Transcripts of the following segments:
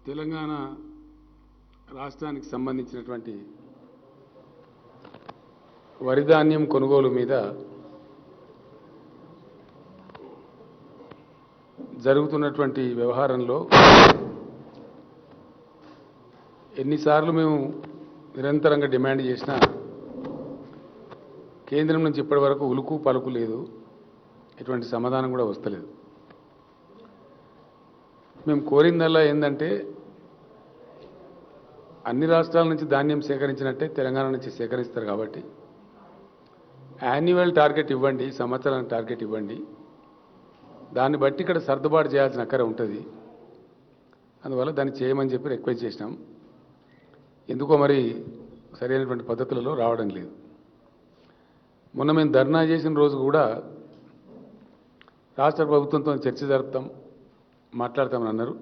తెలంగాణ రాష్ట్రానికి సంబంధించినటువంటి వరి ధాన్యం కొనుగోలు మీద జరుగుతున్నటువంటి వ్యవహారంలో ఎన్నిసార్లు మేము నిరంతరంగా డిమాండ్ చేసినా కేంద్రం నుంచి ఇప్పటివరకు ఉలుకు పలుకు లేదు, ఎటువంటి సమాధానం కూడా వస్తలేదు. మేము కోరిందల్లా ఏంటంటే అన్ని రాష్ట్రాల నుంచి ధాన్యం సేకరించినట్టే తెలంగాణ నుంచి సేకరిస్తారు కాబట్టి యాన్యువల్ టార్గెట్ ఇవ్వండి, సంవత్సరానికి టార్గెట్ ఇవ్వండి, దాన్ని బట్టి ఇక్కడ సర్దుబాటు చేయాల్సిన అక్కర ఉంటుంది. అందువల్ల దాన్ని చేయమని చెప్పి రిక్వెస్ట్ చేసినాం. ఎందుకో మరి సరైనటువంటి పద్ధతులలో రావడం లేదు. మొన్న మేము ధర్నా చేసిన రోజు కూడా రాష్ట్ర ప్రభుత్వంతో చర్చ జరుపుతాం, మాట్లాడతామని అన్నారు.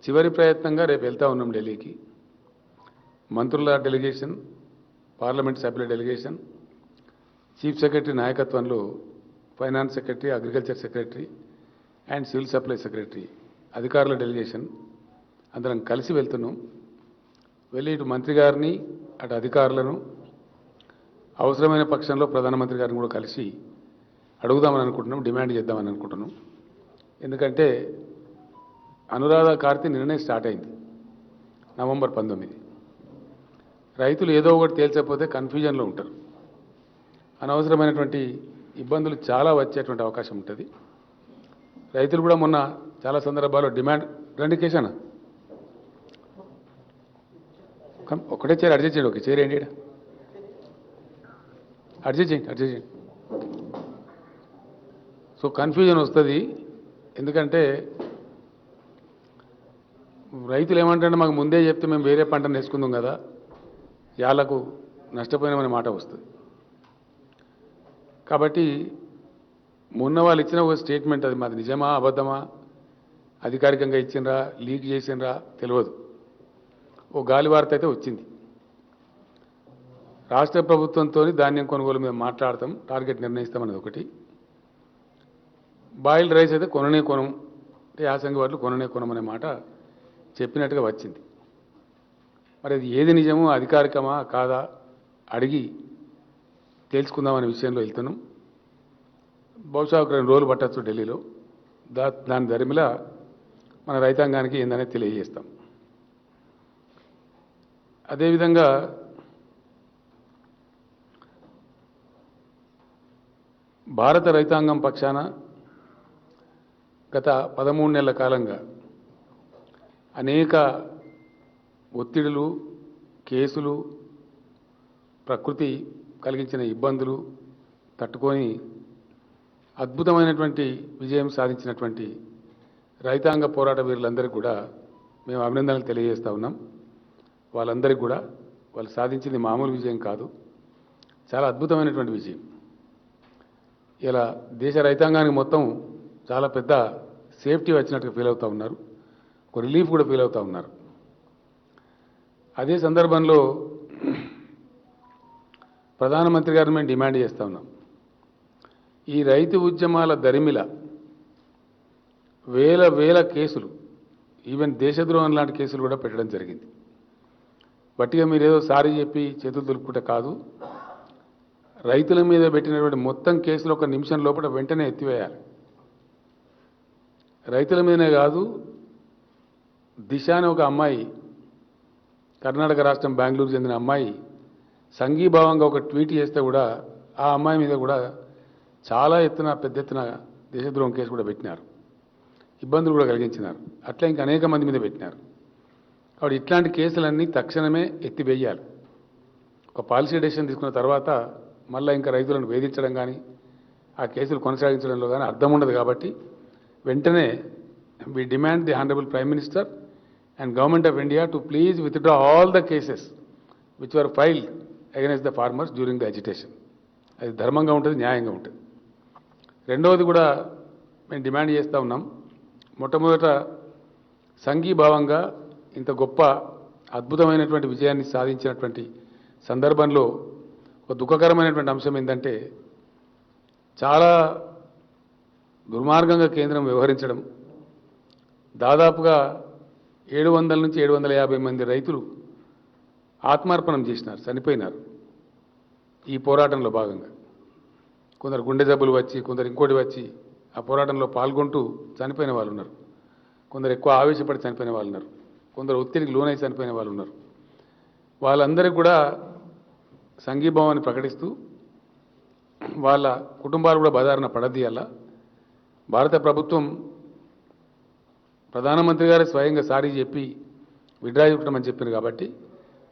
చివరి ప్రయత్నంగా రేపు వెళ్తా ఉన్నాం ఢిల్లీకి. మంత్రుల డెలిగేషన్, పార్లమెంట్ సభ్యుల డెలిగేషన్, చీఫ్ సెక్రటరీ నాయకత్వంలో finance secretary, agriculture secretary and civil supply secretary అధికారుల డెలిగేషన్ అందరం కలిసి వెళ్తున్నాం. వెళ్ళి ఇటు మంత్రి గారిని అటు అధికారులను అవసరమైన పక్షంలో ప్రధానమంత్రి గారిని కూడా కలిసి అడుగుదామని అనుకుంటున్నాం, డిమాండ్ చేద్దామని అనుకుంటున్నాం. ఎందుకంటే అనురాధ కార్తీ నిన్ననే స్టార్ట్ అయింది, నవంబర్ 19. రైతులు ఏదో ఒకటి తేల్చకపోతే కన్ఫ్యూజన్లో ఉంటారు. అనవసరమైనటువంటి ఇబ్బందులు చాలా వచ్చేటువంటి అవకాశం ఉంటుంది. రైతులు కూడా మొన్న చాలా సందర్భాల్లో డిమాండ్ రండి కేశానా ఒకటే చైర్ అడ్జస్ట్ చేయండి, ఒక చైర్ ఏంటి అడ్జస్ట్ చేయండి. సో కన్ఫ్యూజన్ వస్తుంది. ఎందుకంటే రైతులు ఏమంటారంటే మాకు ముందే చెప్తే మేము వేరే పంటను వేసుకుందాం కదా, యాళ్లకు నష్టపోయినామనే మాట వస్తుంది. కాబట్టి మొన్న వాళ్ళు ఇచ్చిన ఒక స్టేట్మెంట్, అది మాది నిజమా అబద్ధమా, అధికారికంగా ఇచ్చిండ్రా లీక్ చేసిండ్రా తెలియదు. ఓ గాలి వార్త అయితే వచ్చింది. రాష్ట్ర ప్రభుత్వంతో ధాన్యం కొనుగోలు మీద మాట్లాడతాం, టార్గెట్ నిర్ణయిస్తామనేది ఒకటి. బాయిల్డ్ రైస్ అయితే కొననే కొనం, యాసంగి వాళ్ళు కొననే కొనమనే మాట చెప్పినట్టుగా వచ్చింది. మరి అది ఏది నిజమో అధికారికమా కాదా అడిగి తెలుసుకుందామనే విషయంలో వెళ్తున్నాం. బహుశా ఒక 2 రోజులు పట్టచ్చు ఢిల్లీలో. దాని దరిమిలా మన రైతాంగానికి ఏందనేది తెలియజేస్తాం. అదేవిధంగా భారత రైతాంగం పక్షాన గత 13 నెలల కాలంగా అనేక ఒత్తిడులు, కేసులు, ప్రకృతి కలిగించిన ఇబ్బందులు తట్టుకొని అద్భుతమైనటువంటి విజయం సాధించినటువంటి రైతాంగ పోరాట వీరులందరికీ కూడా మేము అభినందనలు తెలియజేస్తూ ఉన్నాం. వాళ్ళందరికీ కూడా వాళ్ళు సాధించింది మామూలు విజయం కాదు, చాలా అద్భుతమైనటువంటి విజయం. ఇలా దేశ రైతాంగానికి మొత్తం చాలా పెద్ద సేఫ్టీ వచ్చినట్టుగా ఫీల్ అవుతూ ఉన్నారు, ఒక రిలీఫ్ కూడా ఫీల్ అవుతూ ఉన్నారు. అదే సందర్భంలో ప్రధానమంత్రి గారిని మేము డిమాండ్ చేస్తూ ఉన్నాం. ఈ రైతు ఉద్యమాల దరిమిల వేల కేసులు, ఈవెన్ దేశద్రోహం లాంటి కేసులు కూడా పెట్టడం జరిగింది. బట్టిగా మీరు ఏదో సారీ చెప్పి చేతులు దులుపుకుంటే కాదు, రైతుల మీద పెట్టినటువంటి మొత్తం కేసులు 1 నిమిషం లోపల వెంటనే ఎత్తివేయాలి. రైతుల మీదనే కాదు, దిశ అనే ఒక అమ్మాయి, కర్ణాటక రాష్ట్రం బెంగళూరు చెందిన అమ్మాయి సంఘీభావంగా ఒక ట్వీట్ చేస్తే కూడా ఆ అమ్మాయి మీద కూడా చాలా పెద్ద ఎత్తున దేశద్రోహం కేసు కూడా పెట్టినారు, ఇబ్బందులు కూడా కలిగించినారు. అట్లా ఇంకా అనేక మంది మీద పెట్టినారు. కాబట్టి ఇట్లాంటి కేసులన్నీ తక్షణమే ఎత్తివేయాలి. ఒక పాలసీ డెసిషన్ తీసుకున్న తర్వాత మళ్ళీ ఇంకా రైతులను వేధించడం కానీ ఆ కేసులు కొనసాగించడంలో కానీ అర్థం ఉండదు. కాబట్టి వెంటనే we demand the Honorable Prime Minister and Government of India to please withdraw all the cases which were filed against the farmers during the agitation. అది ధర్మంగా ఉంటుంది, న్యాయంగా ఉంటుంది. రెండవది కూడా మేము డిమాండ్ చేస్తూ ఉన్నాం. మొట్టమొదట సంఘీభావంగా ఇంత గొప్ప అద్భుతమైనటువంటి విజయాన్ని సాధించినటువంటి సందర్భంలో ఒక దుఃఖకరమైనటువంటి అంశం ఏంటంటే చాలా దుర్మార్గంగా కేంద్రం వ్యవహరించడం, దాదాపుగా 700 నుంచి 750 మంది రైతులు ఆత్మార్పణం చేసినారు, చనిపోయినారు ఈ పోరాటంలో భాగంగా. కొందరు గుండె జబ్బులు వచ్చి, కొందరు ఇంకోటి వచ్చి ఆ పోరాటంలో పాల్గొంటూ చనిపోయిన వాళ్ళు ఉన్నారు. కొందరు ఎక్కువ ఆవేశపడి చనిపోయిన వాళ్ళు ఉన్నారు. కొందరు ఒత్తిడికి లోనై చనిపోయిన వాళ్ళు ఉన్నారు. వాళ్ళందరికీ కూడా సంఘీభావాన్ని ప్రకటిస్తూ వాళ్ళ కుటుంబాలు కూడా బదారణ పడదీయాల. భారత ప్రభుత్వం ప్రధానమంత్రి గారు స్వయంగా సారీ చెప్పి విడ్రా చేయమని చెప్పారు కాబట్టి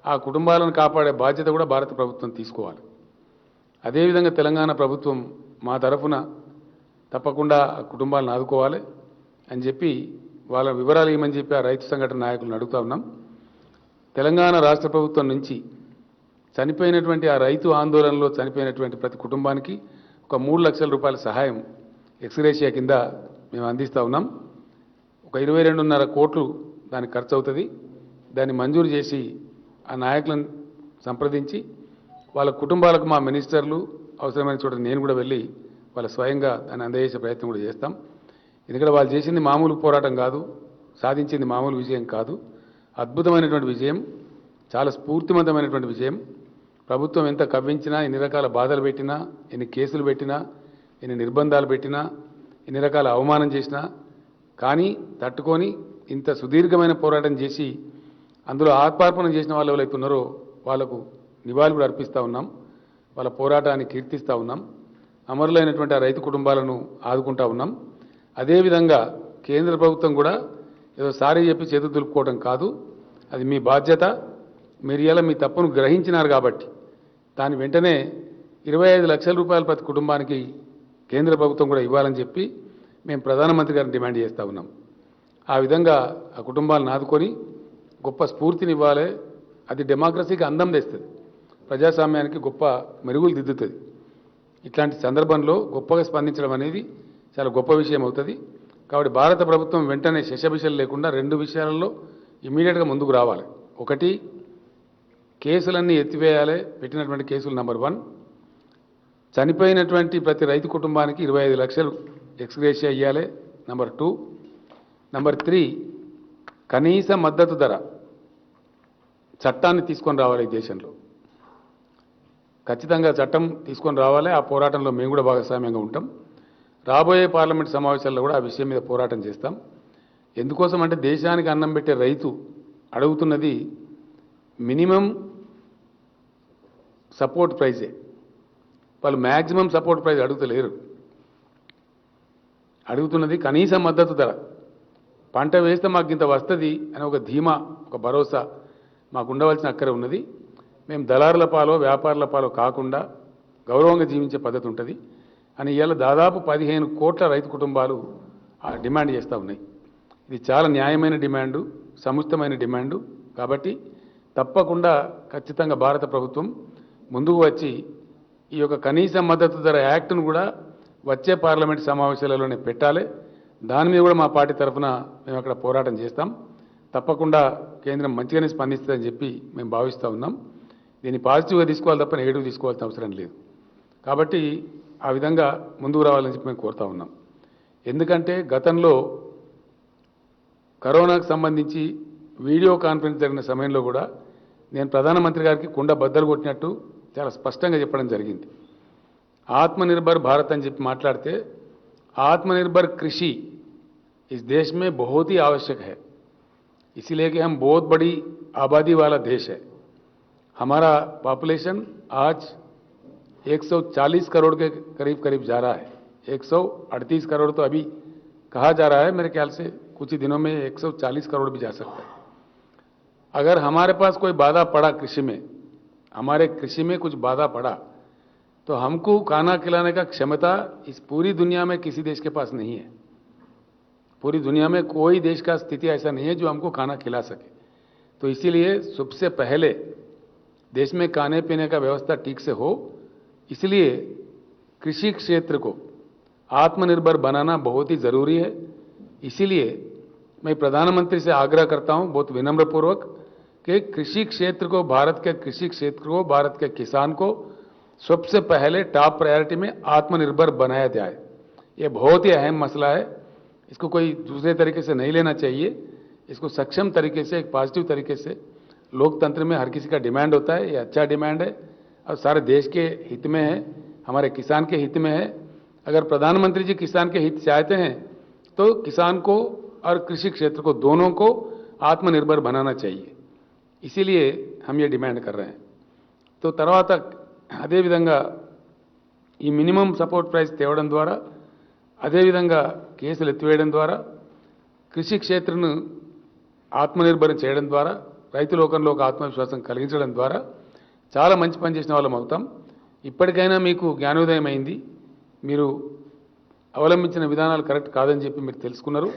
ఆ కుటుంబాలను కాపాడే బాధ్యత కూడా భారత ప్రభుత్వం తీసుకోవాలి. అదేవిధంగా తెలంగాణ ప్రభుత్వం మా తరఫున తప్పకుండా ఆ కుటుంబాలను ఆదుకోవాలి అని చెప్పి వాళ్ళ వివరాలు ఏమని చెప్పి ఆ రైతు సంఘటన నాయకులను అడుగుతా ఉన్నాం. తెలంగాణ రాష్ట్ర ప్రభుత్వం నుంచి చనిపోయినటువంటి ఆ రైతు ఆందోళనలో చనిపోయినటువంటి ప్రతి కుటుంబానికి ఒక 3 లక్షల రూపాయల సహాయం ఎక్స్గ్రేషియా కింద మేము అందిస్తూ ఉన్నాం. ఒక 22.5 కోట్లు దానికి ఖర్చు అవుతుంది. దాన్ని మంజూరు చేసి ఆ నాయకులను సంప్రదించి వాళ్ళ కుటుంబాలకు మా మినిస్టర్లు అవసరమైన చోట నేను కూడా వెళ్ళి వాళ్ళ స్వయంగా దాన్ని అందజేసే ప్రయత్నం కూడా చేస్తాం. ఎందుకంటే వాళ్ళు చేసింది మామూలు పోరాటం కాదు, సాధించింది మామూలు విజయం కాదు. అద్భుతమైనటువంటి విజయం, చాలా స్ఫూర్తివంతమైనటువంటి విజయం. ప్రభుత్వం ఎంత కవ్వించినా, ఎన్ని రకాల బాధలు పెట్టినా, ఎన్ని కేసులు పెట్టినా, ఎన్ని నిర్బంధాలు పెట్టినా, ఎన్ని రకాల అవమానం చేసినా కానీ తట్టుకొని ఇంత సుదీర్ఘమైన పోరాటం చేసి అందులో ఆత్మార్పణం చేసిన వాళ్ళు ఎవరైతే ఉన్నారో వాళ్లకు నివాళి కూడా అర్పిస్తూ ఉన్నాం. వాళ్ళ పోరాటాన్ని కీర్తిస్తూ ఉన్నాం. అమరులైనటువంటి ఆ రైతు కుటుంబాలను ఆదుకుంటా ఉన్నాం. అదేవిధంగా కేంద్ర ప్రభుత్వం కూడా ఏదో సారీ చెప్పి చేతులు దులుపుకోవడం కాదు, అది మీ బాధ్యత. మీరు ఇలా మీ తప్పును గ్రహించినారు కాబట్టి దాని వెంటనే 25 లక్షల రూపాయలు ప్రతి కుటుంబానికి కేంద్ర ప్రభుత్వం కూడా ఇవ్వాలని చెప్పి మేము ప్రధానమంత్రి గారిని డిమాండ్ చేస్తూ ఉన్నాం. ఆ విధంగా ఆ కుటుంబాలను ఆదుకొని గొప్ప స్ఫూర్తినివ్వాలి. అది డెమోక్రసీకి అందం తెస్తుంది, ప్రజాస్వామ్యానికి గొప్ప మెరుగులు దిద్దుతుంది. ఇట్లాంటి సందర్భంలో గొప్పగా స్పందించడం అనేది చాలా గొప్ప విషయం అవుతుంది. కాబట్టి భారత ప్రభుత్వం వెంటనే శషబిషలు లేకుండా 2 విషయాలలో ఇమీడియట్గా ముందుకు రావాలి. ఒకటి, కేసులన్నీ ఎత్తివేయాలి. పెట్టినటువంటి కేసులు నంబర్ 1, చనిపోయినటువంటి ప్రతి రైతు కుటుంబానికి 25 లక్షలు ఎక్స్గ్రేషియా ఇవ్వాలి. నంబర్ 2. నంబర్ 3, కనీస మద్దతు ధర చట్టాన్ని తీసుకొని రావాలి. ఈ దేశంలో ఖచ్చితంగా చట్టం తీసుకొని రావాలి. ఆ పోరాటంలో మేము కూడా భాగస్వామ్యంగా ఉంటాం. రాబోయే పార్లమెంట్ సమావేశాల్లో కూడా ఆ విషయం మీద పోరాటం చేస్తాం. ఎందుకోసం అంటే దేశానికి అన్నం పెట్టే రైతు అడుగుతున్నది మినిమం సపోర్ట్ ప్రైజే. వాళ్ళు మ్యాక్సిమం సపోర్ట్ ప్రైజ్ అడుగుతలేరు, అడుగుతున్నది కనీస మద్దతు ధర. పంట వేస్తే మాకు ఇంత వస్తుంది అని ఒక ధీమా, ఒక భరోసా మాకు ఉండవలసిన అక్కరే ఉన్నది. మేము దళారుల పాలో వ్యాపారుల పాలో కాకుండా గౌరవంగా జీవించే పద్ధతి ఉంటుంది అని ఇవాళ దాదాపు 15 కోట్ల రైతు కుటుంబాలు డిమాండ్ చేస్తూ ఉన్నాయి. ఇది చాలా న్యాయమైన డిమాండు, సముచితమైన డిమాండు. కాబట్టి తప్పకుండా ఖచ్చితంగా భారత ప్రభుత్వం ముందుకు వచ్చి ఈ యొక్క కనీస మద్దతు ధర యాక్ట్ను కూడా వచ్చే పార్లమెంట్ సమావేశాలలోనే పెట్టాలి. దాని మీద కూడా మా పార్టీ తరఫున మేము అక్కడ పోరాటం చేస్తాం. తప్పకుండా కేంద్రం మంచిగానే స్పందిస్తుందని చెప్పి మేము భావిస్తూ ఉన్నాం. దీన్ని పాజిటివ్గా తీసుకోవాలి తప్ప నెగిటివ్ తీసుకోవాల్సిన అవసరం లేదు. కాబట్టి ఆ విధంగా ముందుకు రావాలని చెప్పి మేము కోరుతా ఉన్నాం. ఎందుకంటే గతంలో కరోనాకు సంబంధించి వీడియో కాన్ఫరెన్స్ జరిగిన సమయంలో కూడా నేను ప్రధానమంత్రి గారికి కుండ బద్దలు కొట్టినట్టు చాలా స్పష్టంగా చెప్పడం జరిగింది. ఆత్మనిర్భర్ భారత్ అని చెప్పి మాట్లాడితే आत्मनिर्भर कृषि इस देश में बहुत ही आवश्यक है, इसीलिए कि हम बहुत बड़ी आबादी वाला देश है. हमारा पॉपुलेशन आज 140 करोड़ के करीब करीब जा रहा है. 138 करोड़ तो अभी कहा जा रहा है, मेरे ख्याल से कुछ ही दिनों में 140 करोड़ भी जा सकता है. अगर हमारे पास कोई बाधा पड़ा कृषि में, हमारे कृषि में कुछ बाधा पड़ा तो हमको खाना खिलाने का क्षमता इस पूरी दुनिया में किसी देश के पास नहीं है. पूरी दुनिया में कोई देश का स्थिति ऐसा नहीं है जो हमको खाना खिला सके. तो इसीलिए सबसे पहले देश में खाने पीने का व्यवस्था ठीक से हो, इसलिए कृषि क्षेत्र को आत्मनिर्भर बनाना बहुत ही जरूरी है. इसीलिए मैं प्रधानमंत्री से आग्रह करता हूं बहुत विनम्रपूर्वक कि कृषि क्षेत्र को, भारत के कृषि क्षेत्र को, भारत के किसान को सबसे पहले टॉप प्रायोरिटी में आत्मनिर्भर बनाया जाए. ये बहुत ही अहम मसला है, इसको कोई दूसरे तरीके से नहीं लेना चाहिए. इसको सक्षम तरीके से, एक पॉजिटिव तरीके से, लोकतंत्र में हर किसी का डिमांड होता है, ये अच्छा डिमांड है और सारे देश के हित में है, हमारे किसान के हित में है। अगर प्रधानमंत्री जी किसान के हित चाहते हैं तो किसान को और कृषि क्षेत्र को दोनों को आत्मनिर्भर बनाना चाहिए, इसीलिए हम ये डिमांड कर रहे हैं। तो తర్వాత అదేవిధంగా ఈ మినిమం సపోర్ట్ ప్రైస్ తేవడం ద్వారా, అదేవిధంగా కేసులు ఎత్తివేయడం ద్వారా, కృషి క్షేత్రను ఆత్మనిర్భరం చేయడం ద్వారా, రైతు లోకంలో ఒక ఆత్మవిశ్వాసం కలిగించడం ద్వారా చాలా మంచి పని చేసిన వాళ్ళం అవుతాం. ఇప్పటికైనా మీకు జ్ఞానోదయం అయింది, మీరు అవలంబించిన విధానాలు కరెక్ట్ కాదని చెప్పి మీరు తెలుసుకున్నారు,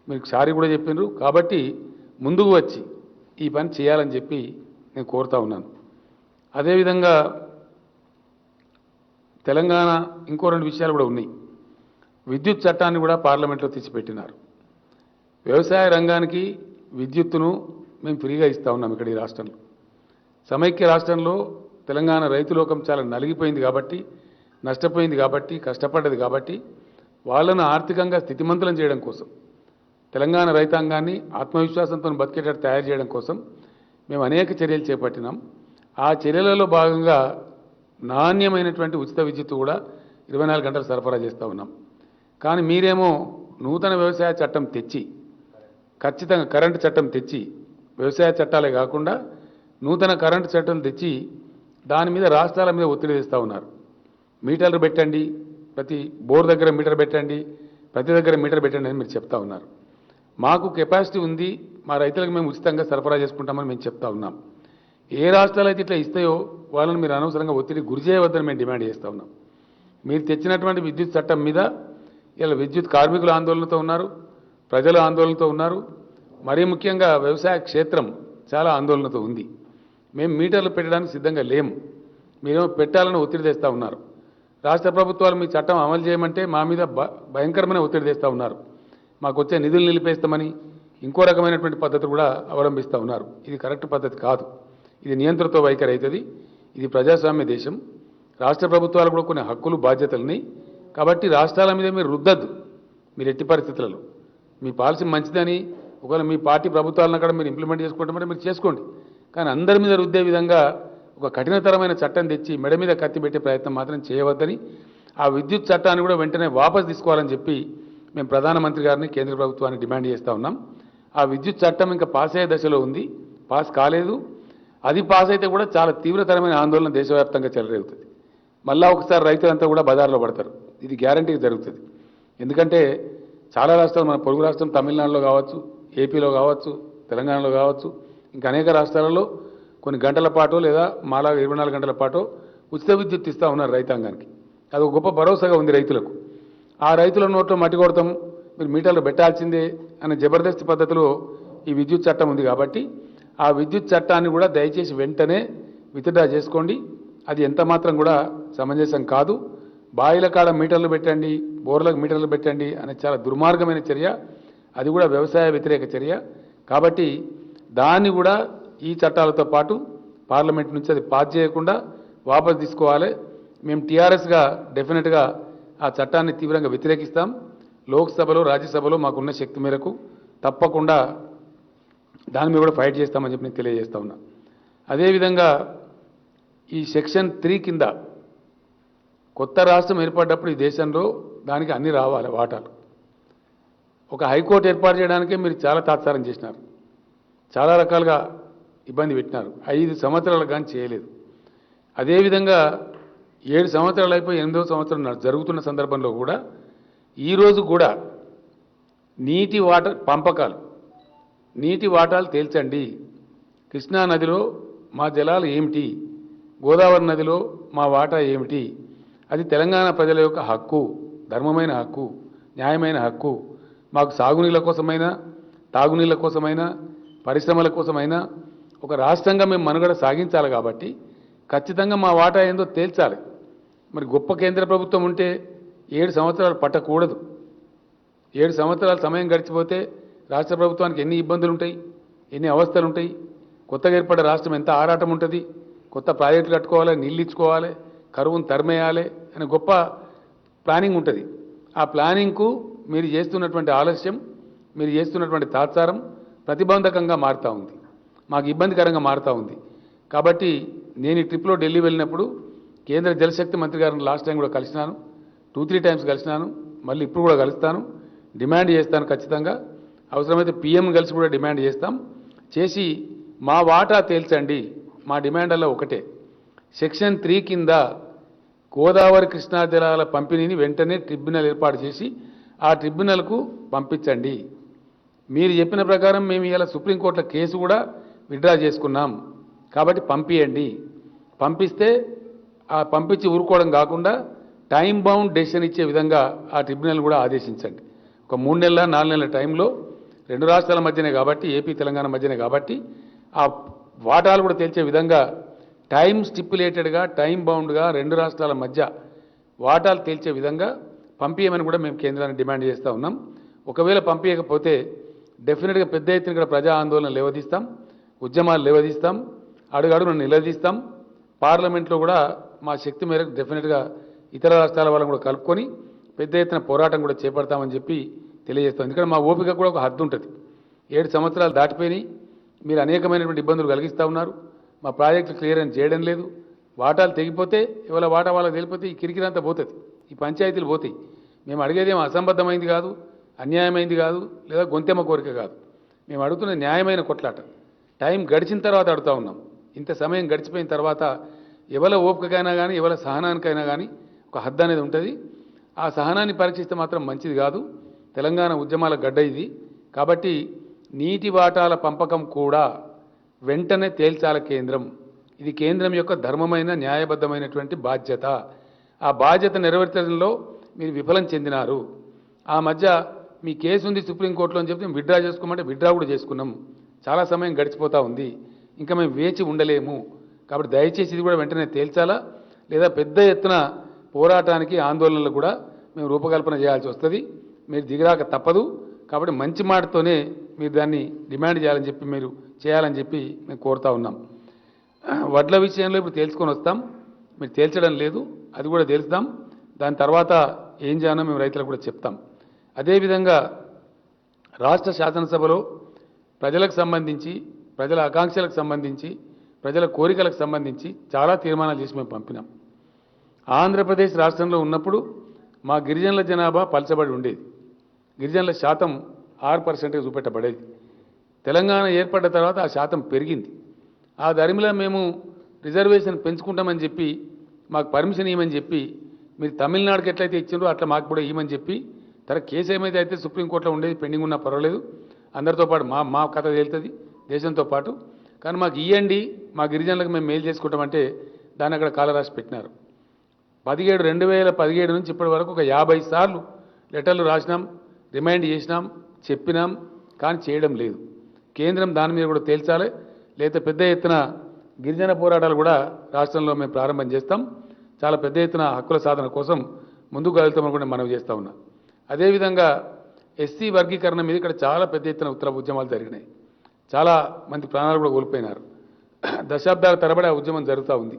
మీకు సారీ కూడా చెప్పినారు. కాబట్టి ముందుకు వచ్చి ఈ పని చేయాలని చెప్పి నేను కోరుతా ఉన్నాను. అదేవిధంగా తెలంగాణ ఇంకో 2 విషయాలు కూడా ఉన్నాయి. విద్యుత్ చట్టాన్ని కూడా పార్లమెంట్లో తెచ్చిపెట్టినారు. వ్యవసాయ రంగానికి విద్యుత్తును మేము ఫ్రీగా ఇస్తా ఉన్నాం ఇక్కడ ఈ రాష్ట్రంలో. సమైక్య రాష్ట్రంలో తెలంగాణ రైతులోకం చాలా నలిగిపోయింది కాబట్టి, నష్టపోయింది కాబట్టి, కష్టపడ్డది కాబట్టి వాళ్ళను ఆర్థికంగా స్థితిమంతులను చేయడం కోసం, తెలంగాణ రైతాంగాన్ని ఆత్మవిశ్వాసంతో బతికేటట్టు తయారు చేయడం కోసం మేము అనేక చర్యలు చేపట్టినాం. ఆ చర్యలలో భాగంగా నాణ్యమైనటువంటి ఉచిత విద్యుత్తు కూడా 24 గంటలు సరఫరా చేస్తూ ఉన్నాం. కానీ మీరేమో నూతన వ్యవసాయ చట్టం తెచ్చి, ఖచ్చితంగా కరెంటు చట్టం తెచ్చి, వ్యవసాయ చట్టాలే కాకుండా నూతన కరెంటు చట్టం తెచ్చి దాని మీద రాష్ట్రాల మీద ఒత్తిడి తెస్తూ ఉన్నారు. మీటర్లు పెట్టండి, ప్రతి బోర్ దగ్గర మీటర్ పెట్టండి, ప్రతి దగ్గర మీటర్ పెట్టండి అని మీరు చెప్తా ఉన్నారు. మాకు కెపాసిటీ ఉంది, మా రైతులకు మేము ఉచితంగా సరఫరా చేసుకుంటామని మేము చెప్తా ఉన్నాం. ఏ రాష్ట్రాలు అయితే ఇట్లా ఇస్తాయో వాళ్ళని మీరు అనవసరంగా ఒత్తిడి గురి చేయవద్దని మేము డిమాండ్ చేస్తూ ఉన్నాం. మీరు తెచ్చినటువంటి విద్యుత్ చట్టం మీద ఇలా విద్యుత్ కార్మికులు ఆందోళనతో ఉన్నారు, ప్రజలు ఆందోళనతో ఉన్నారు, మరీ ముఖ్యంగా వ్యవసాయ క్షేత్రం చాలా ఆందోళనతో ఉంది. మేము మీటర్లు పెట్టడానికి సిద్ధంగా లేము, మీరేమో పెట్టాలని ఒత్తిడి తెస్తూ ఉన్నారు. రాష్ట్ర ప్రభుత్వాలు మీ చట్టం అమలు చేయమంటే మా మీద భయంకరమైన ఒత్తిడి తెస్తూ ఉన్నారు. మాకు వచ్చే నిధులు నిలిపేస్తామని ఇంకో రకమైనటువంటి పద్ధతి కూడా అవలంబిస్తూ ఉన్నారు. ఇది కరెక్ట్ పద్ధతి కాదు, ఇది నియంత్రణతో వైఖరి అవుతుంది. ఇది ప్రజాస్వామ్య దేశం, రాష్ట్ర ప్రభుత్వాలు కూడా కొన్ని హక్కులు బాధ్యతలని, కాబట్టి రాష్ట్రాల మీద మీరు రుద్దద్దు. మీరు ఎట్టి పరిస్థితులలో మీ పాలసీ మంచిదని, ఒకవేళ మీ పార్టీ ప్రభుత్వాలను కూడా మీరు ఇంప్లిమెంట్ చేసుకుంటామంటే మీరు చేసుకోండి, కానీ అందరి మీద రుద్దే విధంగా ఒక కఠినతరమైన చట్టం తెచ్చి మెడ మీద కత్తి పెట్టే ప్రయత్నం మాత్రం చేయవద్దని, ఆ విద్యుత్ చట్టాన్ని కూడా వెంటనే వాపసు తీసుకోవాలని చెప్పి మేము ప్రధానమంత్రి గారిని, కేంద్ర ప్రభుత్వాన్ని డిమాండ్ చేస్తూ ఉన్నాం. ఆ విద్యుత్ చట్టం ఇంకా పాస్ అయ్యే దశలో ఉంది, పాస్ కాలేదు. అది పాస్ అయితే కూడా చాలా తీవ్రతరమైన ఆందోళన దేశవ్యాప్తంగా చెలరేగుతుంది. మళ్ళా ఒకసారి రైతులంతా కూడా బజార్లో పడతారు, ఇది గ్యారంటీగా జరుగుతుంది. ఎందుకంటే చాలా రాష్ట్రాలు, మన పొరుగు రాష్ట్రం తమిళనాడులో కావచ్చు, ఏపీలో కావచ్చు, తెలంగాణలో కావచ్చు, ఇంకా అనేక రాష్ట్రాలలో కొన్ని గంటల పాటు లేదా మాలా 24 గంటల పాటు ఉచిత విద్యుత్ ఇస్తూ ఉన్నారు రైతాంగానికి. అది ఒక గొప్ప భరోసాగా ఉంది రైతులకు. ఆ రైతుల నోట్లో మట్టి కొడతాం, మీరు మీటర్లు పెట్టాల్సిందే అనే జబర్దస్త్ పద్ధతిలో ఈ విద్యుత్ చట్టం ఉంది. కాబట్టి ఆ విద్యుత్ చట్టాన్ని కూడా దయచేసి వెంటనే విత్డ్రా చేసుకోండి. అది ఎంత మాత్రం కూడా సమంజసం కాదు. బాయిల కాడ మీటర్లు పెట్టండి, బోర్లకు మీటర్లు పెట్టండి అనే చాలా దుర్మార్గమైన చర్య, అది కూడా వ్యవసాయ వ్యతిరేక చర్య. కాబట్టి దాన్ని కూడా ఈ చట్టాలతో పాటు పార్లమెంట్ నుంచి అది పాస్ చేయకుండా వాపసు తీసుకోవాలి. మేము టీఆర్ఎస్గా డెఫినెట్గా ఆ చట్టాన్ని తీవ్రంగా వ్యతిరేకిస్తాం. లోక్సభలో, రాజ్యసభలో మాకున్న శక్తి మేరకు తప్పకుండా దాని మీద కూడా ఫైట్ చేస్తామని చెప్పి నేను తెలియజేస్తా ఉన్నా. అదేవిధంగా ఈ సెక్షన్ 3 కింద కొత్త రాష్ట్రం ఏర్పడ్డప్పుడు ఈ దేశంలో దానికి అన్ని రావాలి వాటాలు. ఒక హైకోర్టు ఏర్పాటు చేయడానికే మీరు చాలా తాత్సారం చేసినారు, చాలా రకాలుగా ఇబ్బంది పెట్టినారు. 5 సంవత్సరాలు కానీ చేయలేదు. అదేవిధంగా 7 సంవత్సరాలు అయిపోయి 8వ సంవత్సరం జరుగుతున్న సందర్భంలో కూడా ఈరోజు కూడా నీటి పంపకాలు, నీటి వాటాలు తేల్చండి. కృష్ణా నదిలో మా జలాలు ఏమిటి, గోదావరి నదిలో మా వాటా ఏమిటి, అది తెలంగాణ ప్రజల యొక్క హక్కు, ధర్మమైన హక్కు, న్యాయమైన హక్కు. మాకు సాగునీళ్ళ కోసమైనా, తాగునీళ్ళ కోసమైనా, పరిశ్రమల కోసమైనా ఒక రాష్ట్రంగా మేము మనుగడ సాగించాలి. కాబట్టి ఖచ్చితంగా మా వాటా ఏందో తేల్చాలి. మరి గొప్ప కేంద్ర ప్రభుత్వం ఉంటే 7 సంవత్సరాలు పట్టకూడదు. 7 సంవత్సరాల సమయం గడిచిపోతే రాష్ట్ర ప్రభుత్వానికి ఎన్ని ఇబ్బందులు ఉంటాయి, ఎన్ని అవస్థలు ఉంటాయి. కొత్తగా ఏర్పడే రాష్ట్రం ఎంత ఆరాటం ఉంటుంది, కొత్త ప్రాజెక్టులు కట్టుకోవాలి, నీళ్ళు ఇచ్చుకోవాలి, కరువును తరిమేయాలి అనే గొప్ప ప్లానింగ్ ఉంటుంది. ఆ ప్లానింగ్కు మీరు చేస్తున్నటువంటి ఆలస్యం, మీరు చేస్తున్నటువంటి తాత్సారం ప్రతిబంధకంగా మారుతూ ఉంది, మాకు ఇబ్బందికరంగా మారుతూ ఉంది. కాబట్టి నేను ఈ ట్రిప్లో ఢిల్లీ వెళ్ళినప్పుడు కేంద్ర జలశక్తి మంత్రి గారిని లాస్ట్ టైం కూడా కలిసినాను, 2-3 టైమ్స్ కలిసినాను, మళ్ళీ ఇప్పుడు కూడా కలుస్తాను, డిమాండ్ చేస్తాను ఖచ్చితంగా. అవసరమైతే పీఎం కలిసి కూడా డిమాండ్ చేసి మా వాటా తేల్చండి. మా డిమాండ్ల్లో ఒకటే, సెక్షన్ 3 కింద గోదావరి కృష్ణా జలాల పంపిణీని వెంటనే ట్రిబ్యునల్ ఏర్పాటు చేసి ఆ ట్రిబ్యునల్కు పంపించండి. మీరు చెప్పిన ప్రకారం మేము ఇలా సుప్రీంకోర్టులో కేసు కూడా విత్డ్రా చేసుకున్నాం, కాబట్టి పంపియండి. పంపిస్తే ఆ పంపించి ఊరుకోవడం కాకుండా టైం బౌండ్ డెసిషన్ ఇచ్చే విధంగా ఆ ట్రిబ్యునల్ కూడా ఆదేశించండి. ఒక 3 నెలల 4 నెలల టైంలో 2 రాష్ట్రాల మధ్యనే కాబట్టి, ఏపీ తెలంగాణ మధ్యనే కాబట్టి, ఆ వాటాలు కూడా తేల్చే విధంగా టైం స్టిప్యులేటెడ్గా, టైం బౌండ్గా 2 రాష్ట్రాల మధ్య వాటాలు తేల్చే విధంగా పంపించమని కూడా మేము కేంద్రాన్ని డిమాండ్ చేస్తూ ఉన్నాం. ఒకవేళ పంపించకపోతే డెఫినెట్గా పెద్ద ఎత్తున ఇక్కడ ప్రజా ఆందోళన లేవదీస్తాం, ఉద్యమాలు లేవదీస్తాం, అడుగడుగును నిలదీస్తాం. పార్లమెంట్లో కూడా మా శక్తి మేరకు డెఫినెట్గా ఇతర రాష్ట్రాల వాళ్ళని కూడా కలుపుకొని పెద్ద ఎత్తున పోరాటం కూడా చేపడతామని చెప్పి తెలియజేస్తాం. ఎందుకంటే మా ఓపిక కూడా ఒక హద్దు ఉంటుంది. 7 సంవత్సరాలు దాటిపోయినాయి, మీరు అనేకమైనటువంటి ఇబ్బందులు కలిగిస్తూ ఉన్నారు, మా ప్రాజెక్టులు క్లియరెన్స్ చేయడం లేదు. వాటాలు తెగిపోతే ఇవాళ వాటా వాళ్ళకి తెలిపోతే ఈ కిరికిరంతా పోతుంది, ఈ పంచాయతీలు పోతాయి. మేము అడిగేదేమో అసంబద్ధమైంది కాదు, అన్యాయమైంది కాదు, లేదా గొంతెమ్మ కోరిక కాదు. మేము అడుగుతున్న న్యాయమైన కొట్లాట. టైం గడిచిన తర్వాత అడుగుతూ ఉన్నాం. ఇంత సమయం గడిచిపోయిన తర్వాత ఎవరి ఓపికకైనా కానీ, ఎవరి సహనానికైనా కానీ ఒక హద్దు అనేది ఉంటుంది. ఆ సహనాన్ని పరీక్షిస్తే మాత్రం మంచిది కాదు. తెలంగాణ ఉద్యమాల గడ్డ ఇది. కాబట్టి నీటి వాటాల పంపకం కూడా వెంటనే తేల్చాల కేంద్రం. ఇది కేంద్రం యొక్క ధర్మమైన న్యాయబద్ధమైనటువంటి బాధ్యత. ఆ బాధ్యత నెరవేర్చడంలో మీరు విఫలం చెందినారు. ఆ మధ్య మీ కేసు ఉంది సుప్రీంకోర్టులో అని చెప్పి విత్డ్రా చేసుకోమంటే విత్డ్రా కూడా చేసుకున్నాం. చాలా సమయం గడిచిపోతూ ఉంది, ఇంకా మేము వేచి ఉండలేము. కాబట్టి దయచేసి ఇది కూడా వెంటనే తేల్చాలా, లేదా పెద్ద ఎత్తున పోరాటానికి ఆందోళనలు కూడా మేము రూపకల్పన చేయాల్సి వస్తుంది. మీరు దిగిరాక తప్పదు. కాబట్టి మంచి మాటతోనే మీరు దాన్ని డిమాండ్ చేయాలని చెప్పి మేము కోరుతా ఉన్నాం. వడ్ల విషయంలో ఇప్పుడు తేల్చుకొని వస్తాం, మీరు తేల్చడం లేదు, అది కూడా తేల్చుదాం. దాని తర్వాత ఏం చేయాలో మేము రైతులకు కూడా చెప్తాం. అదేవిధంగా రాష్ట్ర శాసనసభలో ప్రజలకు సంబంధించి, ప్రజల ఆకాంక్షలకు సంబంధించి, ప్రజల కోరికలకు సంబంధించి చాలా తీర్మానాలు చేసి మేము పంపినాం. ఆంధ్రప్రదేశ్ రాష్ట్రంలో ఉన్నప్పుడు మా గిరిజనుల జనాభా పలచబడి ఉండేది, గిరిజనుల శాతం 6% చూపెట్టబడేది. తెలంగాణ ఏర్పడ్డ తర్వాత ఆ శాతం పెరిగింది. ఆ ధర్మిలో మేము రిజర్వేషన్ పెంచుకుంటామని చెప్పి, మాకు పర్మిషన్ ఇవ్వమని చెప్పి, మీరు తమిళనాడుకి ఎట్లయితే ఇచ్చిండ్రో అట్లా మాకు కూడా ఇవ్వమని చెప్పి, కేసు ఏమైతే అయితే సుప్రీంకోర్టులో ఉండేది పెండింగ్ ఉన్నా పర్వాలేదు, అందరితో పాటు మా కథ తేలుతుంది దేశంతో పాటు. కానీ మాకు ఇవ్వండి, మా గిరిజనులకు మేము మేలు చేసుకుంటామంటే దాన్ని అక్కడ కాలరాసి పెట్టినారు. 2017 నుంచి ఇప్పటి వరకు ఒక 50 సార్లు లెటర్లు రాసినాం, రిమైండ్ చేసినాం, చెప్పినాం, కానీ చేయడం లేదు. కేంద్రం దాని మీద కూడా తేల్చాలి, లేదా పెద్ద ఎత్తున గిరిజన పోరాటాలు కూడా రాష్ట్రంలో మేము ప్రారంభం చేస్తాం. చాలా పెద్ద ఎత్తున హక్కుల సాధన కోసం ముందుకు వెళ్తామని కూడా మనవి చేస్తూ ఉన్నాం. అదేవిధంగా ఎస్సీ వర్గీకరణ మీద ఇక్కడ చాలా పెద్ద ఎత్తున ఉద్యమాలు జరిగినాయి, చాలా మంది ప్రాణాలు కూడా కోల్పోయినారు. దశాబ్దాల తరబడి ఆ ఉద్యమం జరుగుతూ ఉంది.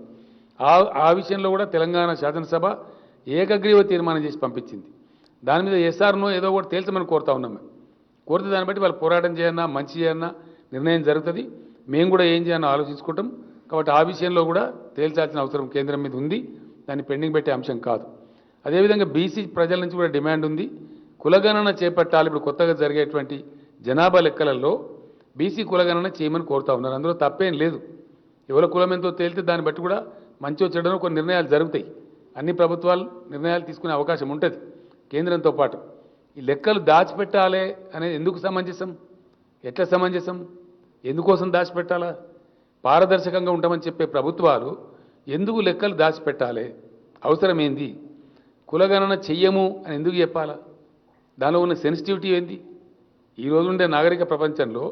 ఆ విషయంలో కూడా తెలంగాణ శాసనసభ ఏకగ్రీవ తీర్మానం చేసి పంపించింది. దాని మీద ఎస్ఆర్నో ఏదో ఒకటి తేల్చమని కోరుతా ఉన్నాం. మేము కోరితే దాన్ని బట్టి వాళ్ళు పోరాటం చేయన్నా, మంచి చేయన్నా నిర్ణయం జరుగుతుంది. మేము కూడా ఏం చేయాలో ఆలోచించుకుంటాం. కాబట్టి ఆ విషయంలో కూడా తేల్చాల్సిన అవసరం కేంద్రం మీద ఉంది, దాన్ని పెండింగ్ పెట్టే అంశం కాదు. అదేవిధంగా బీసీ ప్రజల నుంచి కూడా డిమాండ్ ఉంది, కులగణన చేపట్టాలి. ఇప్పుడు కొత్తగా జరిగేటువంటి జనాభా లెక్కలలో బీసీ కులగణన చేయమని కోరుతా ఉన్నారు. అందులో తప్పేం లేదు. ఎవరి కులం ఎంతో తేలితే దాన్ని బట్టి కూడా మంచో చెడనో కొన్ని నిర్ణయాలు జరుగుతాయి. అన్ని ప్రభుత్వాలు నిర్ణయాలు తీసుకునే అవకాశం ఉంటుంది కేంద్రంతో పాటు. ఈ లెక్కలు దాచిపెట్టాలి అనేది ఎందుకు సమంజసం, ఎట్లా సమంజసం, ఎందుకోసం దాచిపెట్టాలా? పారదర్శకంగా ఉంటామని చెప్పే ప్రభుత్వాలు ఎందుకు లెక్కలు దాచిపెట్టాలి? అవసరం ఏంది? కులగణన చెయ్యము అని ఎందుకు చెప్పాలా? దానిలో ఉన్న సెన్సిటివిటీ ఏంది? ఈ రోజు ఉండే నాగరిక ప్రపంచంలో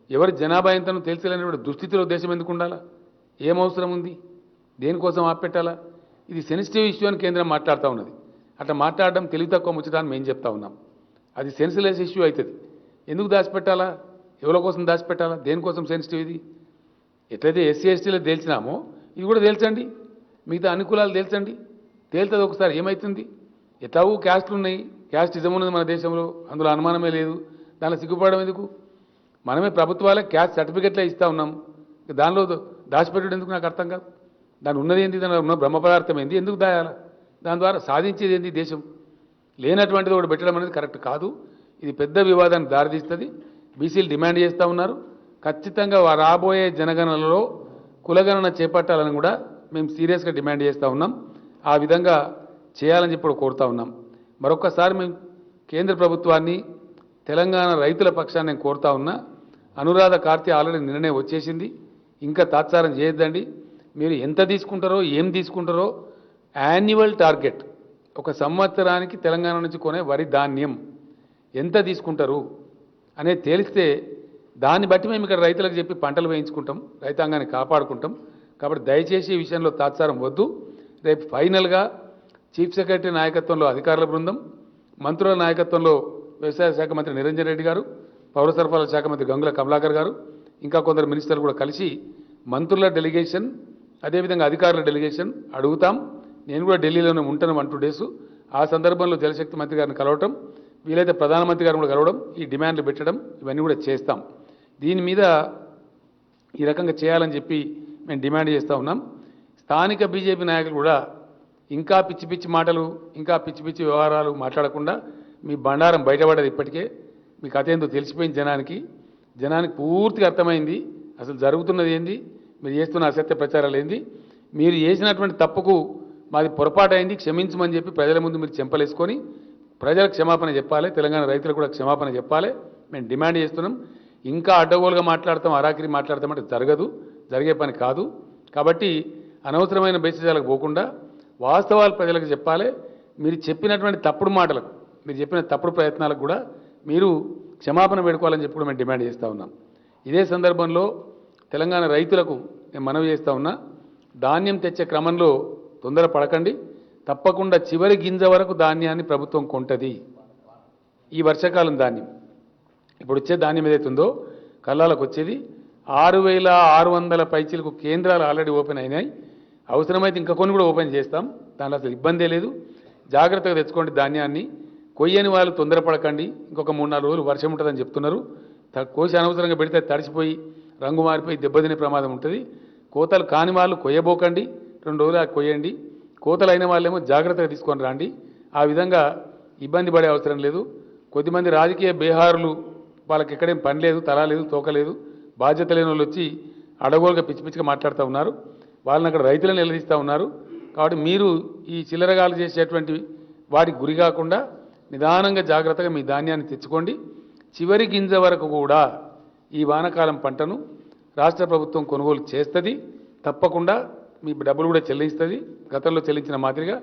ఎవరి జనాభా ఎంతనో తెలిసేలేనటువంటి దుస్థితిలో దేశం ఎందుకు ఉండాలా? ఏం అవసరం ఉంది? దేనికోసం ఆపెట్టాలా? ఇది సెన్సిటివ్ ఇష్యూ అని కేంద్రం మాట్లాడుతూ ఉన్నది. అట్లా మాట్లాడడం తెలివి తక్కువ ముచ్చటాన్ని మేము చెప్తా ఉన్నాం. అది సెన్సిలెస్ ఇష్యూ అవుతుంది. ఎందుకు దాచిపెట్టాలా? ఎవరి కోసం దాచిపెట్టాలా? దేనికోసం సెన్సిటివ్ ఇది? ఎట్లయితే ఎస్సీ ఎస్టీలో తేల్చినామో ఇది కూడా తేల్చండి, మిగతా అనుకూలాలు తేల్చండి. తేల్తుంది ఒకసారి ఏమవుతుంది? ఎట్లాగూ క్యాస్ట్లు ఉన్నాయి, క్యాస్ట్ ఇజం ఉన్నది మన దేశంలో, అందులో అనుమానమే లేదు. దానిలో సిగ్గుపడడం ఎందుకు? మనమే ప్రభుత్వాలే క్యాస్ట్ సర్టిఫికెట్లే ఇస్తూ ఉన్నాం. దానిలో దాచిపెట్టడం ఎందుకు నాకు అర్థం కాదు. దాని ఉన్నది ఏంటి, దాని ఉన్న బ్రహ్మ పదార్థం ఏంది, ఎందుకు దాయాలి? దాని ద్వారా సాధించేది ఏంది దేశం? లేనటువంటిది ఒకటి పెట్టడం అనేది కరెక్ట్ కాదు. ఇది పెద్ద వివాదానికి దారితీస్తుంది. బీసీలు డిమాండ్ చేస్తూ ఉన్నారు. ఖచ్చితంగా రాబోయే జనగణనలో కులగణన చేపట్టాలని కూడా మేము సీరియస్గా డిమాండ్ చేస్తూ ఉన్నాం. ఆ విధంగా చేయాలని చెప్పి కోరుతూ ఉన్నాం. మరొక్కసారి మేము కేంద్ర ప్రభుత్వాన్ని, తెలంగాణ రైతుల పక్షాన్ని నేను కోరుతా ఉన్నా. అనురాధ కార్తీ ఆల్రెడీ నిర్ణయం వచ్చేసింది. ఇంకా తాత్సారం చేయొద్దండి. మీరు ఎంత తీసుకుంటారో, ఏం తీసుకుంటారో యాన్యువల్ టార్గెట్, ఒక సంవత్సరానికి తెలంగాణ నుంచి కొనే వరి ధాన్యం ఎంత తీసుకుంటారు అనేది తేలిస్తే దాన్ని బట్టి మేము ఇక్కడ రైతులకు చెప్పి పంటలు వేయించుకుంటాం, రైతాంగాన్ని కాపాడుకుంటాం. కాబట్టి దయచేసి ఈ విషయంలో తాత్సారం వద్దు. రేపు ఫైనల్గా చీఫ్ సెక్రటరీ నాయకత్వంలో అధికారుల బృందం, మంత్రుల నాయకత్వంలో వ్యవసాయ శాఖ మంత్రి నిరంజన్ రెడ్డి గారు, పౌర సరఫరాల శాఖ మంత్రి గంగుల కమలాకర్ గారు, ఇంకా కొందరు మినిస్టర్లు కూడా కలిసి మంత్రుల డెలిగేషన్, అదేవిధంగా అధికారుల డెలిగేషన్ అడుగుతాం. నేను కూడా ఢిల్లీలోనే ఉంటాను 1-2 డేస్. ఆ సందర్భంలో జలశక్తి మంత్రి గారిని కలవటం, వీలైతే ప్రధానమంత్రి గారిని కూడా కలవడం, ఈ డిమాండ్లు పెట్టడం, ఇవన్నీ కూడా చేస్తాం. దీని మీద ఈ రకంగా చేయాలని చెప్పి మేము డిమాండ్ చేస్తూ ఉన్నాం. స్థానిక బీజేపీ నాయకులు కూడా ఇంకా పిచ్చి పిచ్చి మాటలు, ఇంకా పిచ్చి పిచ్చి వ్యవహారాలు మాట్లాడకుండా, మీ బండారం బయటపడ్డది ఇప్పటికే. మీ కథ ఏందో తెలిసిపోయింది జనానికి పూర్తిగా అర్థమైంది. అసలు జరుగుతున్నది ఏంది, మీరు చేస్తున్న అసత్య ప్రచారాలు ఏంది, మీరు చేసినటువంటి తప్పుకు మాది పొరపాటు అయింది క్షమించమని చెప్పి ప్రజల ముందు మీరు చెంపలేసుకొని ప్రజలకు క్షమాపణ చెప్పాలి, తెలంగాణ రైతులకు కూడా క్షమాపణ చెప్పాలి. మేము డిమాండ్ చేస్తున్నాం. ఇంకా అడ్డగోలుగా మాట్లాడతాం, అరాకిరి మాట్లాడతామంటే జరగదు, జరిగే పని కాదు. కాబట్టి అనవసరమైన బేసిజాలకు పోకుండా వాస్తవాలు ప్రజలకు చెప్పాలి. మీరు చెప్పినటువంటి తప్పుడు మాటలకు, మీరు చెప్పిన తప్పుడు ప్రయత్నాలకు కూడా మీరు క్షమాపణ వేడుకోవాలని చెప్పి కూడా మేము డిమాండ్ చేస్తూ ఉన్నాం. ఇదే సందర్భంలో తెలంగాణ రైతులకు నేను మనవి చేస్తూ ఉన్నా, ధాన్యం తెచ్చే క్రమంలో తొందర పడకండి. తప్పకుండా చివరి గింజ వరకు ధాన్యాన్ని ప్రభుత్వం కొంటది. ఈ వర్షాకాలం ధాన్యం, ఇప్పుడు వచ్చే ధాన్యం ఏదైతుందో కల్లాలకు వచ్చేది 6,600 పైచీలకు కేంద్రాలు ఆల్రెడీ ఓపెన్ అయినాయి. అవసరమైతే ఇంకా కొన్ని కూడా ఓపెన్ చేస్తాం. దాంట్లో అసలు ఇబ్బందే లేదు. జాగ్రత్తగా తెచ్చుకోండి ధాన్యాన్ని. కొయ్యని వాళ్ళు తొందరపడకండి. ఇంకొక 3-4 రోజులు వర్షం ఉంటుందని చెప్తున్నారు. కోసి అనవసరంగా పెడితే తడిసిపోయి రంగు మారిపోయి దెబ్బతినే ప్రమాదం ఉంటుంది. కోతలు కాని వాళ్ళు కొయ్యబోకండి, 2 రోజులు కొయ్యండి. కోతలు అయిన వాళ్ళేమో జాగ్రత్తగా తీసుకొని రండి. ఆ విధంగా ఇబ్బంది పడే అవసరం లేదు. కొద్దిమంది రాజకీయ బేహారులు, వాళ్ళకి ఎక్కడేం పని లేదు, తలా లేదు, తోక లేదు, బాధ్యత లేని వాళ్ళు వచ్చి అడగోలుగా పిచ్చి పిచ్చిగా మాట్లాడుతూ ఉన్నారు. వాళ్ళని అక్కడ రైతులను నిలదీస్తూ ఉన్నారు. కాబట్టి మీరు ఈ చిల్లరగాలు చేసేటువంటి వాటికి గురి కాకుండా నిదానంగా జాగ్రత్తగా మీ ధాన్యాన్ని తెచ్చుకోండి. చివరి గింజ వరకు కూడా ఈ వానాకాలం పంటను రాష్ట్ర ప్రభుత్వం కొనుగోలు చేస్తుంది. తప్పకుండా మీ డబ్బులు కూడా చెల్లిస్తుంది. గతంలో చెల్లించిన మాదిరిగా,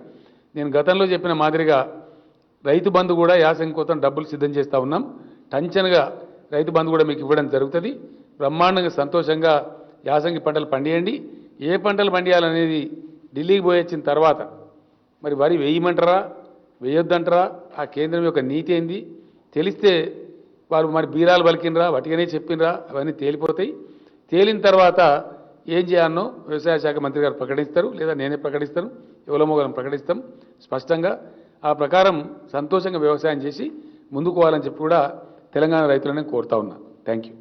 నేను గతంలో చెప్పిన మాదిరిగా రైతు బంధు కూడా యాసంగి కోసం డబ్బులు సిద్ధం చేస్తూ ఉన్నాం. టంచనగా రైతు బంధు కూడా మీకు ఇవ్వడం జరుగుతుంది. బ్రహ్మాండంగా సంతోషంగా యాసంగి పంటలు పండియండి. ఏ పంటలు పండియాలనేది ఢిల్లీకి పోయొచ్చిన తర్వాత మరి వరి వేయమంటారా, వేయొద్దంటారా, ఆ కేంద్రం యొక్క నీతి ఏంది తెలిస్తే వారు మరి బీరాలు పలికినరా, వటిగానే చెప్పినరా, అవన్నీ తేలిపోతాయి. తేలిన తర్వాత ఏం చేయాలనో వ్యవసాయ శాఖ మంత్రి గారు ప్రకటిస్తారు, లేదా నేనే ప్రకటిస్తాను, ఎవరమోగలం ప్రకటిస్తాం స్పష్టంగా. ఆ ప్రకారం సంతోషంగా వ్యవసాయం చేసి ముందుకు పోవాలని చెప్పి కూడా తెలంగాణ రైతులను కోరుతా ఉన్నా. Thank you.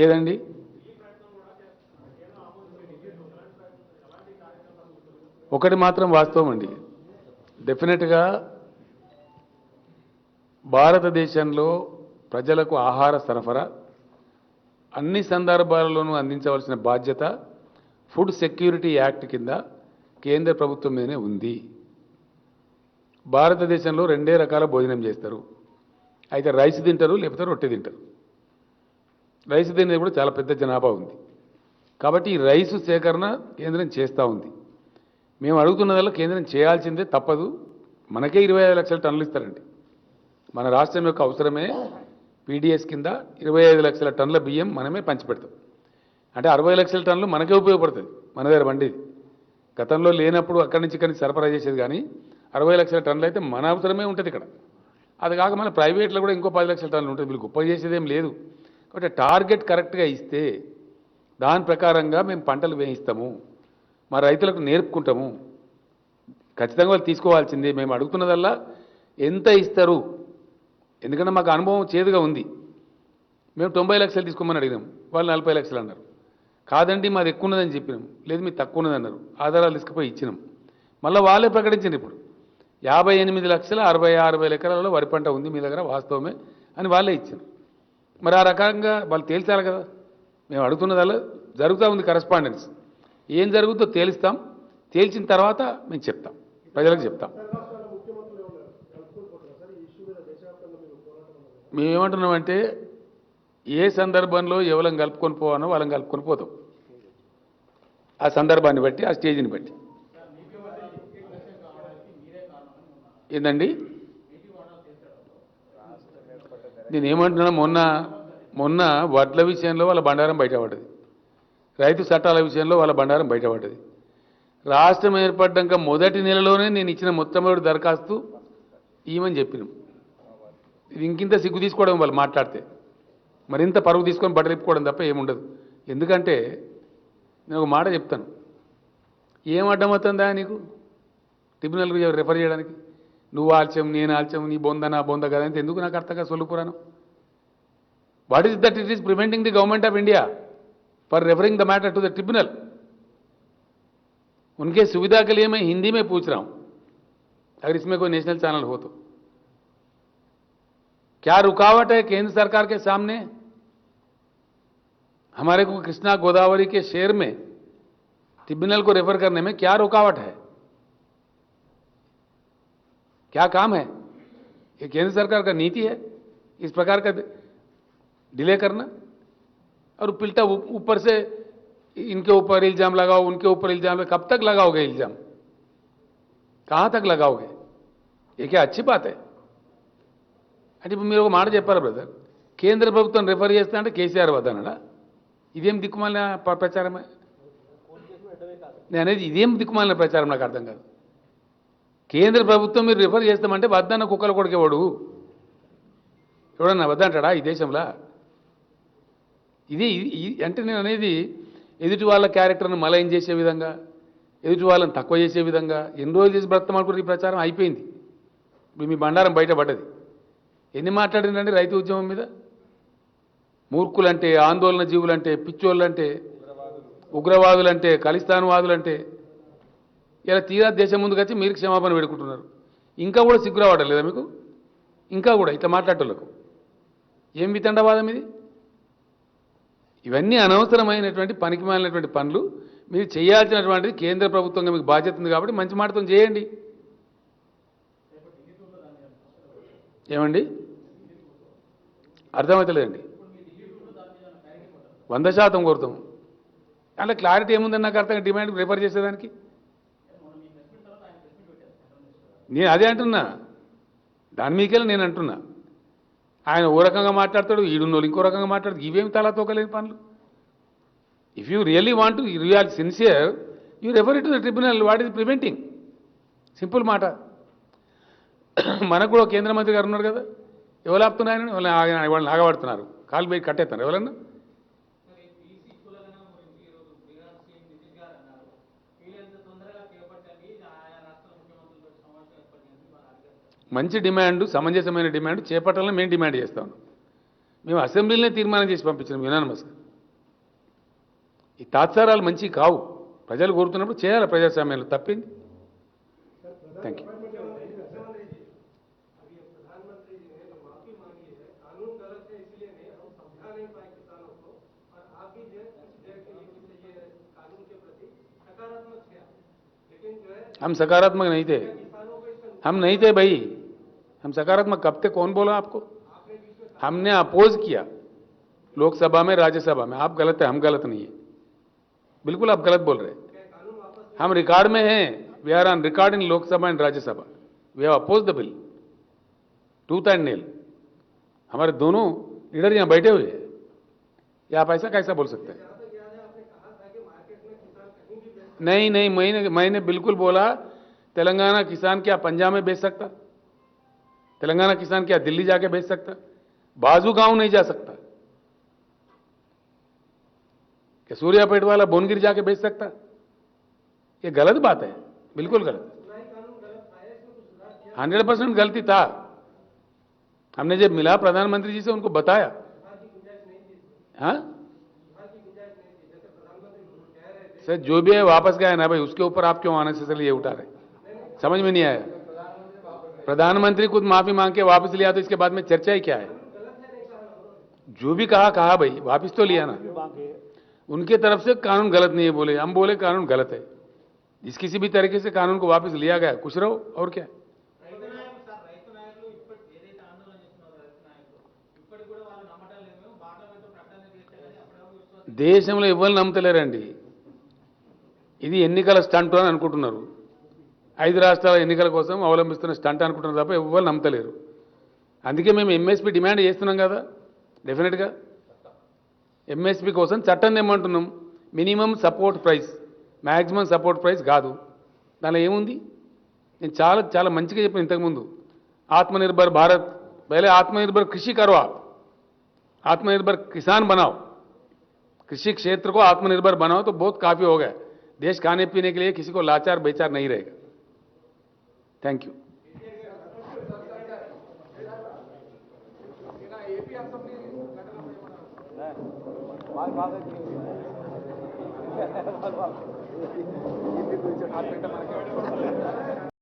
ఏదండి? ఒకటి మాత్రం వాస్తవం అండి, డెఫినెట్గా భారతదేశంలో ప్రజలకు ఆహార సరఫరా అన్ని సందర్భాలలోనూ అందించవలసిన బాధ్యత ఫుడ్ సెక్యూరిటీ యాక్ట్ కింద కేంద్ర ప్రభుత్వం మీదనే ఉంది. భారతదేశంలో 2 రకాల భోజనం చేస్తారు. అయితే రైస్ తింటారు, లేకపోతే రొట్టె తింటారు. రైస్ తినేది కూడా చాలా పెద్ద జనాభా ఉంది. కాబట్టి ఈ రైసు సేకరణ కేంద్రం చేస్తూ ఉంది. మేము అడుగుతున్నదల్లా కేంద్రం చేయాల్సిందే, తప్పదు. మనకే 25 లక్షల టన్నులు ఇస్తారండి. మన రాష్ట్రం యొక్క అవసరమే పీడిఎస్ కింద 25 లక్షల టన్నుల బియ్యం మనమే పంచిపెడతాం. అంటే 60 లక్షల టన్నులు మనకే ఉపయోగపడుతుంది. మన దగ్గర బండిది గతంలో లేనప్పుడు అక్కడి నుంచి ఇక్కడి నుంచి సరఫరా చేసేది. కానీ 60 లక్షల టన్నులు అయితే మన అవసరమే ఉంటుంది ఇక్కడ. అది కాక మన ప్రైవేట్లో కూడా ఇంకో 10 లక్షల టన్నులు ఉంటుంది. వీళ్ళు గొప్ప చేసేదేం లేదు. కాబట్టి టార్గెట్ కరెక్ట్గా ఇస్తే దాని ప్రకారంగా మేము పంటలు వేయిస్తాము, మా రైతులకు నేర్పుకుంటాము. ఖచ్చితంగా వాళ్ళు తీసుకోవాల్సిందే. మేము అడుగుతున్నదల్లా ఎంత ఇస్తారు, ఎందుకంటే మాకు అనుభవం చేదుగా ఉంది. మేము 90 లక్షలు తీసుకోమని అడిగినాం, వాళ్ళు 40 లక్షలు అన్నారు. కాదండి మాది ఎక్కువ ఉన్నదని చెప్పినాం, లేదు మీరు తక్కువ ఉన్నదన్నారు. ఆధారాలు తీసుకుపోయి ఇచ్చినాం. మళ్ళీ వాళ్ళే ప్రకటించింది ఇప్పుడు 58,60,000 ఎకరాలలో వరి పంట ఉంది మీ దగ్గర, వాస్తవమే అని వాళ్ళే ఇచ్చారు. మరి ఆ రకంగా వాళ్ళు తేల్చాలి కదా. మేము అడుగుతున్నదల్లా జరుగుతూ ఉంది కరస్పాండెన్స్. ఏం జరుగుతుందో తేలుస్తాం, తేల్చిన తర్వాత మేము చెప్తాం, ప్రజలకు చెప్తాం. మేమేమంటున్నామంటే ఏ సందర్భంలో ఎవరిని కలుపుకొని పోవానో వాళ్ళని కలుపుకొని పోతాం, ఆ సందర్భాన్ని బట్టి, ఆ స్టేజ్ని బట్టి. ఏందండి నేను ఏమంటున్నా, మొన్న వడ్ల విషయంలో వాళ్ళ బండారం బయటపడ్డది, రైతు చట్టాల విషయంలో వాళ్ళ బండారం బయటపడ్డది. రాష్ట్రం ఏర్పడ్డాక మొదటి నెలలోనే నేను ఇచ్చిన మొట్టమొదటి దరఖాస్తు ఇవ్వమని చెప్పినాం. ఇది ఇంకింత సిగ్గు తీసుకోవడం వాళ్ళు మాట్లాడితే, మరింత పరుగు తీసుకొని బట్టలిప్పుకోవడం తప్ప ఏముండదు. ఎందుకంటే నేను ఒక మాట చెప్తాను, ఏం అడ్డమవుతుందా నీకు ట్రిబ్యునల్కి రెఫర్ చేయడానికి? నువ్వు ఆల్చం, నేను ఆల్చం, నీ బొంద నా బొంద కదా అంటే ఎందుకు నాకు అర్థంగా సొల్లుపురాను? What is that it is preventing the government of India for referring the matter to the tribunal? उनके सुविधा के लिए मैं हिंदी में पूछ रहा हूं, अगर इसमें कोई नेशनल चैनल हो तो। क्या रुकावट है केंद्र सरकार के सामने? हमारे को कृष्णा गोदावरी के शेर में ट्रिब्यूनल को रेफर करने में क्या रुकावट है? क्या काम है? ये केंद्र सरकार का नीति है इस प्रकार का डिले करना? और पिल्टा ऊपर से इनके ऊपर इल्जाम लगाओ, उनके ऊपर इल्जाम लगाओ। कब तक लगाओगे इल्जाम? कहां तक लगाओगे? ये क्या अच्छी बात है? అంటే ఇప్పుడు మీరు ఒక మాట చెప్పారు బ్రదర్, కేంద్ర ప్రభుత్వం రెఫర్ చేస్తా అంటే కేసీఆర్ వద్దనడా? ఇదేం దిక్కుమాలిన ప్రచారమే? నేను అనేది ఇదేం దిక్కుమాలిన ప్రచారం నాకు అర్థం కాదు. కేంద్ర ప్రభుత్వం మీరు రిఫర్ చేస్తామంటే వద్దన్న కుక్కలు కొడుకేవాడు ఎవడన్నా వద్దంటాడా ఈ దేశంలో? ఇది అంటే నేను అనేది ఎదుటి వాళ్ళ క్యారెక్టర్ను మలైన్ చేసే విధంగా, ఎదుటి వాళ్ళని తక్కువ చేసే విధంగా ఎన్ని రోజులు చేసి బ్రతం అనుకుంటే ఈ ప్రచారం అయిపోయింది. ఇప్పుడు మీ బండారం బయటపడ్డది. ఎన్ని మాట్లాడిందండి రైతు ఉద్యమం మీద? మూర్ఖులంటే, ఆందోళన జీవులంటే, పిచ్చోళ్ళంటే, ఉగ్రవాదులంటే, ఖలిస్తాన్వాదులంటే, ఇలా తీరా దేశం ముందుకు వచ్చి మీరు క్షమాపణ పెడుకుంటున్నారు. ఇంకా కూడా సిగ్గు రావడం లేదా మీకు? ఇంకా కూడా ఇట్లా మాట్లాడేటోళ్ళకు ఏం వితండవాదం ఇది? ఇవన్నీ అనవసరమైనటువంటి పనికిమాలినటువంటి పనులు. మీరు చేయాల్సినటువంటిది కేంద్ర ప్రభుత్వంగా మీకు బాధ్యత ఉంది కాబట్టి మంచి మాటతో చేయండి. ఏమండి అర్థమవుతలేదండి? 100% కోరుతాం. అంటే క్లారిటీ ఏముందని నాకు అర్థంగా డిమాండ్ రిఫర్ చేసేదానికి. నేను అదే అంటున్నా, దాని మీకెళ్ళి నేను అంటున్నా. ఆయన ఓ రకంగా మాట్లాడతాడు, ఈడున్నోళ్ళు ఇంకో రకంగా మాట్లాడతాడు. ఇవేమి తలా తోకలేని పనులు. If you really want to, you are sincere, you refer it to the tribunal. What is preventing? Simple మాట. మనకు కూడా కేంద్ర మంత్రి గారు ఉన్నారు కదా, ఎవరు ఆపుతున్నాయని వాళ్ళని ఆగబడుతున్నారు, కాలు పోయి కట్టేస్తున్నారు ఎవరన్నా. మంచి డిమాండ్, సమంజసమైన డిమాండ్ చేపట్టాలని మేము డిమాండ్ చేస్తాం. మేము అసెంబ్లీలోనే తీర్మానం చేసి పంపించినాం యునానిమస్గా. ఈ తాత్సారాలు మంచి కావు. ప్రజలు కోరుతున్నప్పుడు చేయాలి ప్రజాస్వామ్యంలో, తప్పింది. Thank you. हम सकारात्मक नहीं थे, हम नहीं थे भाई. हम सकारात्मक कब थे? कौन बोला आपको? हमने अपोज किया लोकसभा में, राज्यसभा में. आप गलत है, हम गलत नहीं है. बिल्कुल आप गलत बोल रहे हैं. हम रिकॉर्ड में हैं, we are on record in Lok Sabha and Rajya Sabha. We have oppose the bill tooth and nail. हमारे दोनों लीडर यहाँ बैठे हुए हैं. या आप ऐसा कैसा बोल सकते हैं? नहीं नहीं, मैंने बिल्कुल बोला तेलंगाना किसान क्या पंजाब में बेच सकता? तेलंगाना किसान क्या दिल्ली जाके बेच सकता? बाजू गांव नहीं जा सकता? क्या सूर्यापेट वाला भुवनगिर जाके बेच सकता? ये गलत बात है, बिल्कुल गलत. 100% गलती था। हमने जब मिला प्रधानमंत्री जी से उनको बताया। हाँ सर, जो भी है वापस गया ना भाई, उसके ऊपर आप क्यों अननेसेसरी ये उठा रहे? समझ में नहीं आया। प्रधानमंत्री खुद माफी मांग के वापस लिया तो इसके बाद में चर्चा ही क्या है? जो भी कहा कहा भाई, वापस तो लिया ना। उनके तरफ से कानून गलत नहीं है बोले, हम बोले कानून गलत है। जिस किसी भी तरीके से कानून को वापस लिया गया, खुश रहो और क्या। దేశంలో ఇవ్వాలని నమ్మతలేరండి. ఇది ఎన్నికల స్టంట్ అని అనుకుంటున్నారు. 5 రాష్ట్రాల ఎన్నికల కోసం అవలంబిస్తున్న స్టంట్ అనుకుంటున్నారు తప్ప ఎవ్వరు నమ్మతలేరు. అందుకే మేము ఎంఎస్పీ డిమాండ్ చేస్తున్నాం కదా. డెఫినెట్గా ఎంఎస్పీ కోసం చట్టం తెమ్మంటున్నాం. Minimum support price, maximum support price కాదు. దానిలో ఏముంది? నేను చాలా చాలా మంచిగా చెప్పాను ఇంతకుముందు. आत्मनिर्भर भारत, पहले आत्मनिर्भर कृषि करो, आप आत्मनिर्भर किसान बनाओ, कृषि क्षेत्र को आत्मनिर्भर बनाओ तो बहुत काफी हो गया। देश खाने पीने के लिए किसी को लाचार बेचार नहीं रहेगा। Thank you.